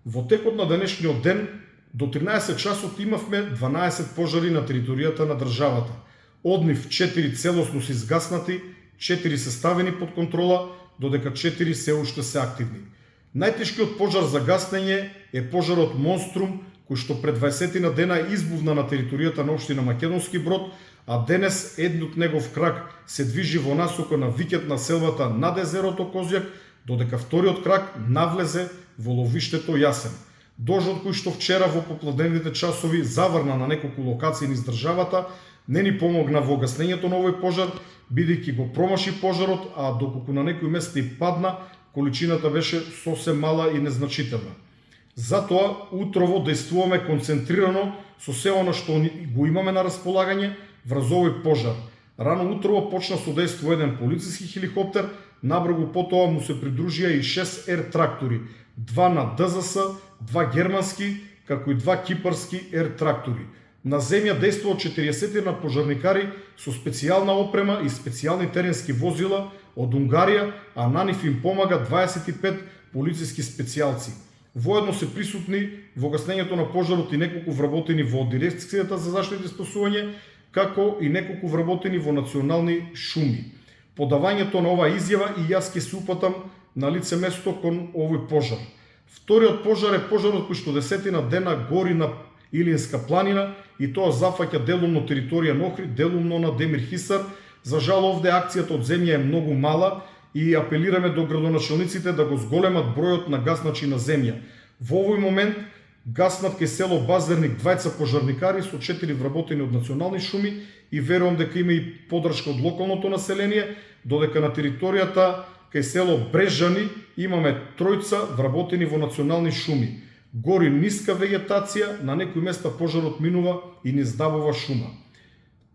Во текот на денешниот ден до 13 часот имавме 12 пожари на територијата на државата. Од нив 4 целосно се изгаснати, 4 се ставени под контрола, додека 4 се уште се активни. Најтешкиот пожар за гаснење е пожарот Монструм, кој што пред 20 на дена избувна на територијата на општина Македонски Брод, а денес едниот негов крак се движи во насока на виќет на селвата над езерото Козјак, додека вториот крак навлезе во ловиштето Јасен. Дождот кој што вчера во попладневните часови заврна на неколку локации низ државата, не ни помогна во гаснењето на овој пожар, бидејќи го промаши пожарот, а доколку на некои места и падна, количината беше сосем мала и незначителна. Затоа утрово дејствуваме концентрирано со се она што го имаме на располагање врз овој пожар. Рано утрово почна со дејство еден полициски хеликоптер, набрзо потоа му се придружија и 6 ер трактори, 2 на ДЗС, 2 германски, како и 2 кипарски ер трактори. На земја дејствува 40 на пожарникари со специјална опрема и специјални теренски возила од Унгарија, а на нив им помага 25 полициски специјалци. Воедно се присутни во гаснењето на пожарот и неколку вработени во Дирекцијата за заштита и спасување, како и неколку вработени во национални шуми. По давањето на оваа изјава и јас ќе се упатам на лице место кон овој пожар. Вториот пожар е пожарот кој што 10 дена гори на Илинска планина и тоа зафаќа делумно територија на Охрид, делумно на Демир Хисар. За жал овде акцијата од земја е многу мала и апелираме до градоначалниците да го зголемат бројот на гасначи на земја. Во овој момент гаснат кај село Базерник 2 пожарникари со 4 вработени од национални шуми и верувам дека има и поддршка од локалното население, додека на територијата кај село Брежани имаме 3 вработени во национални шуми. Гори ниска вегетација, на некои места пожарот минува и низ дабова шума.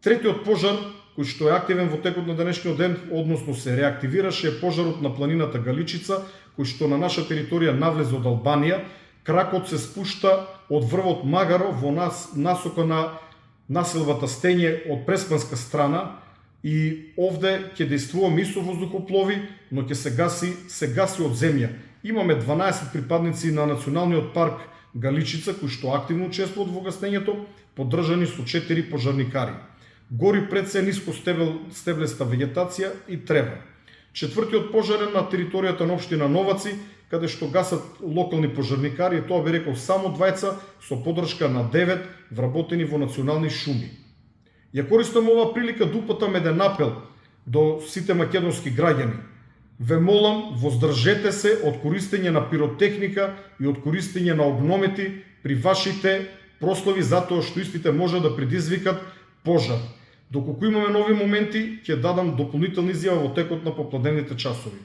Третиот пожар, кој што е активен во текот на денешниот ден, односно се реактивираше, е пожарот на планината Галичица, кој што на наша територија навлезе од Албанија. Кракот се спушта од врвот Магаро во насока на населбата Стење од преспанска страна и овде ќе дејствуваме и со воздухоплови, но ќе се гаси од земја. Имаме 12 припадници на Националниот парк Галичица кои што активно учествуваат во гаснењето, поддржани со 4 пожарникари. Гори пред се ниско стеблеста вегетација и трева. Четвртиот пожар е на територијата на општина Новаци, каде што гасат локални пожарникари, и тоа би рекол само 2 со поддршка на 9 вработени во национални шуми. Ја користам оваа прилика да упатам еден апел до сите македонски граѓани. Ве молам, воздржете се од користење на пиротехника и од користење на огномети при вашите прослави, затоа што истите може да предизвикат пожар. Доколку имаме нови моменти, ќе дадам дополнителна изјава во текот на попладневните часови.